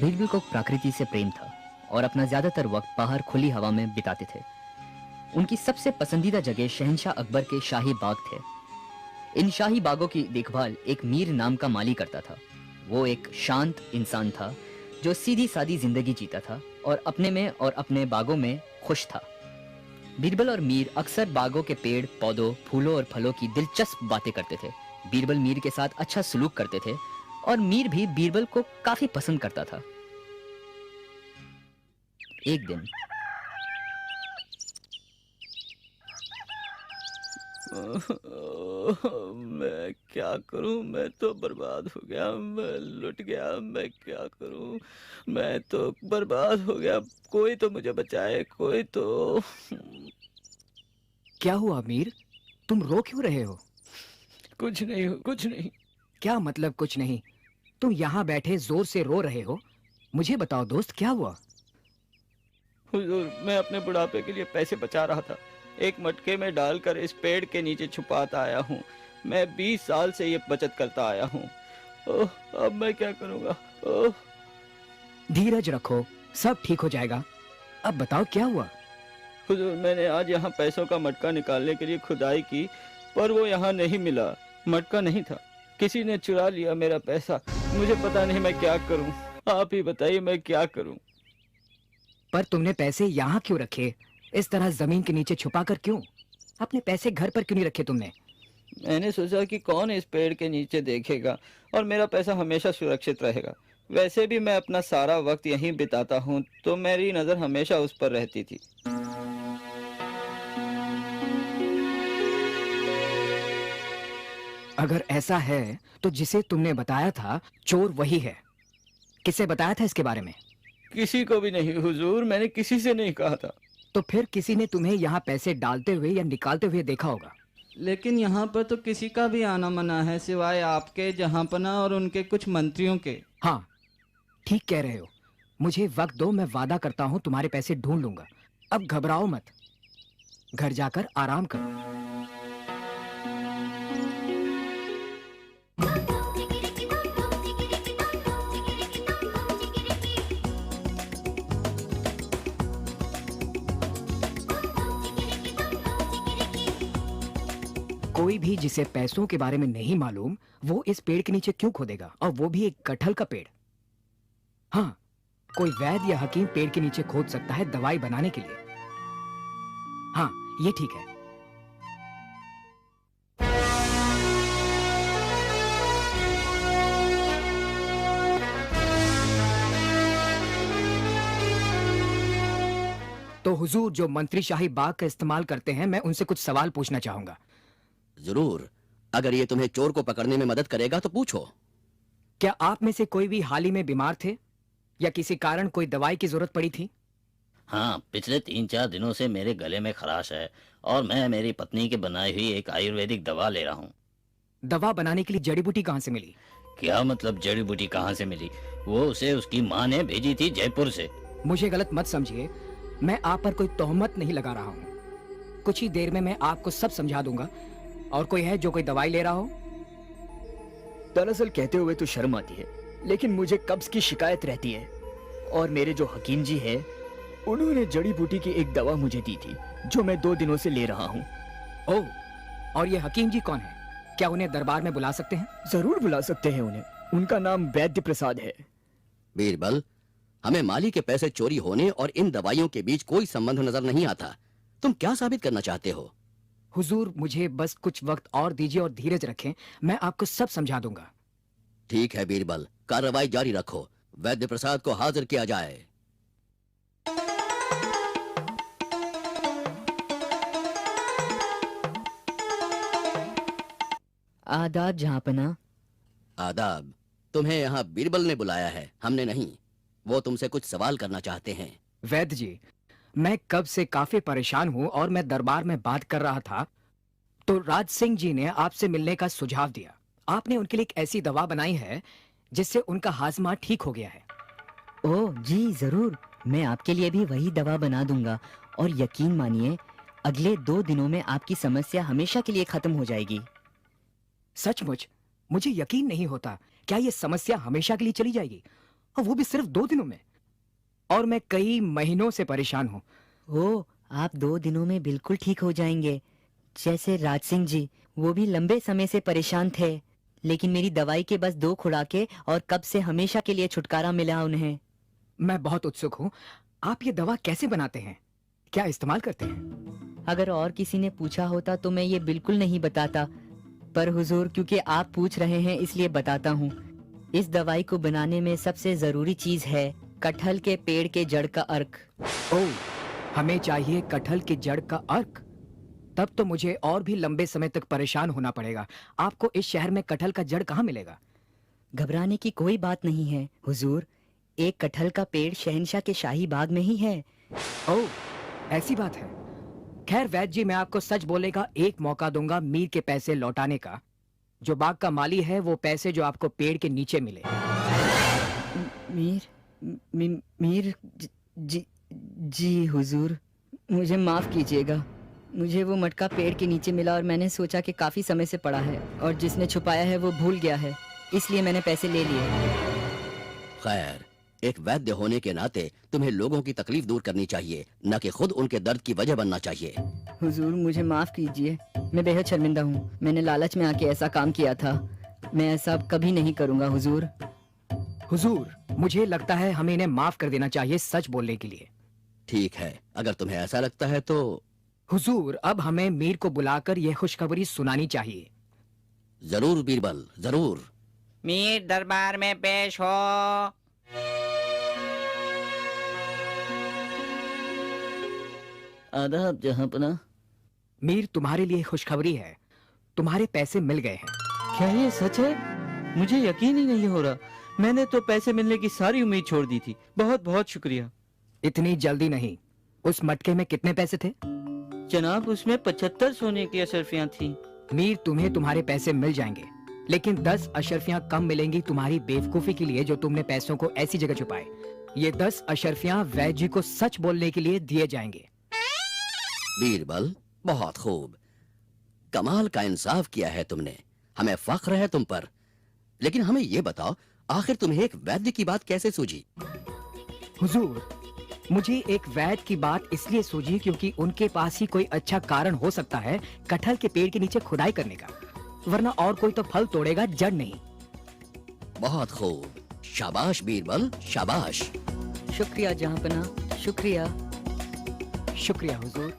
बीरबल को प्रकृति से प्रेम था और अपना ज्यादातर वक्त बाहर खुली हवा में बिताते थे। उनकी सबसे पसंदीदा जगह शहंशाह अकबर के शाही बाग थे। इन शाही बागों की देखभाल एक मीर नाम का माली करता था। वो एक शांत इंसान था जो सीधी सादी जिंदगी जीता था और अपने में और अपने बागों में खुश था। बीरबल और मीर अक्सर बागों के पेड़ पौधों फूलों और फलों की दिलचस्प बातें करते थे। बीरबल मीर के साथ अच्छा सलूक करते थे और मीर भी बीरबल को काफी पसंद करता था। एक दिन मैं क्या करूं, मैं तो बर्बाद हो गया, मैं लुट गया, मैं क्या करूं, मैं तो बर्बाद हो गया, कोई तो मुझे बचाए, कोई तो। क्या हुआ मीर, तुम रो क्यों रहे हो? कुछ नहीं, कुछ नहीं। क्या मतलब कुछ नहीं? तुम यहाँ बैठे जोर से रो रहे हो। मुझे बताओ दोस्त, क्या हुआ? हुजूर, मैं अपने बुढ़ापे के लिए पैसे बचा रहा था, एक मटके में डालकर इस पेड़ के नीचे छुपाता आया हूँ। मैं 20 साल से ये बचत करता आया हूँ। ओह, अब मैं क्या करूँगा? ओह। धीरज रखो, सब ठीक हो जाएगा। अब बताओ क्या हुआ? हुजूर, मैंने आज यहाँ पैसों का मटका निकालने के लिए खुदाई की, पर वो यहाँ नहीं मिला। मटका नहीं था, किसी ने चुरा लिया मेरा पैसा। मुझे पता नहीं मैं क्या करूँ, आप ही बताइए मैं क्या करूँ। पर तुमने पैसे यहाँ क्यों रखे? इस तरह जमीन के नीचे छुपा कर क्यों? अपने पैसे घर पर क्यों नहीं रखे तुमने? मैंने सोचा कि कौन इस पेड़ के नीचे देखेगा और मेरा पैसा हमेशा सुरक्षित रहेगा। वैसे भी मैं अपना सारा वक्त यहीं बिताता हूँ, तो मेरी नजर हमेशा उस पर रहती थी। अगर ऐसा है तो जिसे तुमने बताया था चोर वही है। किसे बताया था इसके बारे में? किसी को भी नहीं हुजूर, मैंने किसी से नहीं कहा था। तो फिर किसी ने तुम्हें यहाँ पैसे डालते हुए या निकालते हुए देखा होगा। लेकिन यहाँ पर तो किसी का भी आना मना है, सिवाय आपके, जहाँपना और उनके कुछ मंत्रियों के। हाँ, ठीक कह रहे हो। मुझे वक्त दो, मैं वादा करता हूँ तुम्हारे पैसे ढूंढ लूंगा। अब घबराओ मत, घर जाकर आराम करो। कोई भी जिसे पैसों के बारे में नहीं मालूम, वो इस पेड़ के नीचे क्यों खोदेगा, और वो भी एक कटहल का पेड़। हाँ, कोई वैद्य या हकीम पेड़ के नीचे खोद सकता है दवाई बनाने के लिए। हाँ, ये ठीक है। तो हुजूर, जो मंत्री शाही बाग का इस्तेमाल करते हैं, मैं उनसे कुछ सवाल पूछना चाहूंगा। जरूर, अगर ये तुम्हें चोर को पकड़ने में मदद करेगा तो पूछो। क्या आप में से कोई भी हाल ही में बीमार थे या किसी कारण कोई दवाई की जरूरत पड़ी थी? हाँ, पिछले 3-4 दिनों से मेरे गले में खराश है और मैं मेरी पत्नी की बनाई हुई एक आयुर्वेदिक दवा ले रहा हूँ। दवा बनाने के लिए जड़ी बूटी कहाँ से मिली? क्या मतलब जड़ी बूटी कहाँ से मिली? वो उसे उसकी माँ ने भेजी थी जयपुर से। मुझे गलत मत समझिए, मैं आप पर कोई तोहमत नहीं लगा रहा हूँ। कुछ ही देर में मैं आपको सब समझा दूंगा। और कोई है जो कोई दवाई ले रहा हो? दरअसल कहते हुए तो शर्म आती है, लेकिन मुझे कब्ज की शिकायत रहती है और मेरे जो हकीम जी है उन्होंने जड़ी बूटी की एक दवा मुझे दी थी जो मैं 2 दिनों से ले रहा हूँ। ओह, और ये हकीम जी कौन है? क्या उन्हें दरबार में बुला सकते हैं? जरूर बुला सकते हैं उन्हें। उनका नाम वैद्य प्रसाद है। बीरबल, हमें माली के पैसे चोरी होने और इन दवाइयों के बीच कोई संबंध नजर नहीं आता। तुम क्या साबित करना चाहते हो? हुजूर, मुझे बस कुछ वक्त और दीजिए और धीरज रखें, मैं आपको सब समझा दूंगा। ठीक है बीरबल, कार्रवाई जारी रखो। वैद्य प्रसाद को हाजिर किया जाए। आदाब जहाँपना। आदाब। तुम्हें यहाँ बीरबल ने बुलाया है, हमने नहीं। वो तुमसे कुछ सवाल करना चाहते हैं। वैद्य जी, मैं कब से काफी परेशान हूँ और मैं दरबार में बात कर रहा था तो राज सिंह जी ने आपसे मिलने का सुझाव दिया। आपने उनके लिए एक ऐसी दवा बनाई है जिससे उनका हाजमा ठीक हो गया है। ओह जी, जरूर। मैं आपके लिए भी वही दवा बना दूंगा और यकीन मानिए अगले 2 दिनों में आपकी समस्या हमेशा के लिए खत्म हो जाएगी। सचमुच? मुझे यकीन नहीं होता। क्या ये समस्या हमेशा के लिए चली जाएगी? और वो भी सिर्फ 2 दिनों में। और मैं कई महीनों से परेशान हूँ। ओ, आप 2 दिनों में बिल्कुल ठीक हो जाएंगे। जैसे राज सिंह जी, वो भी लंबे समय से परेशान थे, लेकिन मेरी दवाई के बस 2 खुराकें और कब से हमेशा के लिए छुटकारा मिला उन्हें। मैं बहुत उत्सुक हूँ, आप ये दवा कैसे बनाते हैं, क्या इस्तेमाल करते हैं? अगर और किसी ने पूछा होता तो मैं ये बिल्कुल नहीं बताता, पर हुजूर क्योंकि आप पूछ रहे हैं इसलिए बताता हूँ। इस दवाई को बनाने में सबसे जरूरी चीज है कटहल के पेड़ के जड़ का अर्क। ओह, हमें चाहिए कटहल की जड़ का अर्क। तब तो मुझे और भी लंबे समय तक परेशान होना पड़ेगा। आपको इस शहर में कटहल का जड़ कहाँ मिलेगा? घबराने की कोई बात नहीं है हुजूर, एक कटहल का पेड़ शहंशाह के शाही बाग में ही है। ओह, ऐसी बात है। खैर वैद्य जी, मैं आपको सच बोलने का एक मौका दूंगा मीर के पैसे लौटाने का। जो बाग का माली है वो पैसे जो आपको पेड़ के नीचे मिले। मीर जी हुजूर, मुझे माफ कीजिएगा। मुझे वो मटका पेड़ के नीचे मिला और मैंने सोचा कि काफी समय से पड़ा है और जिसने छुपाया है वो भूल गया है, इसलिए मैंने पैसे ले लिए। खैर, एक वैद्य होने के नाते तुम्हें लोगों की तकलीफ दूर करनी चाहिए, न कि खुद उनके दर्द की वजह बनना चाहिए। हुजूर मुझे माफ कीजिए, मैं बेहद शर्मिंदा हूँ। मैंने लालच में आके ऐसा काम किया था। मैं ऐसा अब कभी नहीं करूँगा हुजूर। हुजूर, मुझे लगता है हमें इन्हें माफ कर देना चाहिए सच बोलने के लिए। ठीक है, अगर तुम्हें ऐसा लगता है तो। हुजूर, अब हमें मीर को बुलाकर यह खुशखबरी सुनानी चाहिए। जरूर बीरबल, जरूर। मीर दरबार में पेश हो। आदाब जहांपना। मीर, तुम्हारे लिए खुशखबरी है, तुम्हारे पैसे मिल गए हैं। क्या ये सच है? मुझे यकीन ही नहीं हो रहा। मैंने तो पैसे मिलने की सारी उम्मीद छोड़ दी थी। बहुत बहुत शुक्रिया। इतनी जल्दी नहीं। उस मटके में कितने पैसे थे? जनाब, उसमें 75 सोने की अशर्फियां थी। मीर, तुम्हें तुम्हारे पैसे मिल जाएंगे, लेकिन 10 अशर्फियां कम मिलेंगी तुम्हारी बेवकूफी के लिए जो तुमने पैसों को ऐसी जगह छुपाए। ये 10 अशर्फियां वैद्य जी को सच बोलने के लिए दिए जाएंगे। बीरबल, बहुत खूब। कमाल का इंसाफ किया है तुमने। हमें फख्र है तुम पर। लेकिन हमें ये बताओ, आखिर तुम्हें एक वैद्य की बात कैसे सूझी? हुजूर, मुझे एक वैद्य की बात इसलिए सूझी क्योंकि उनके पास ही कोई अच्छा कारण हो सकता है कटहल के पेड़ के नीचे खुदाई करने का, वरना और कोई तो फल तोड़ेगा, जड़ नहीं। बहुत खूब। शाबाश बीरबल, शाबाश। शुक्रिया जहांपना, शुक्रिया। शुक्रिया हुजूर।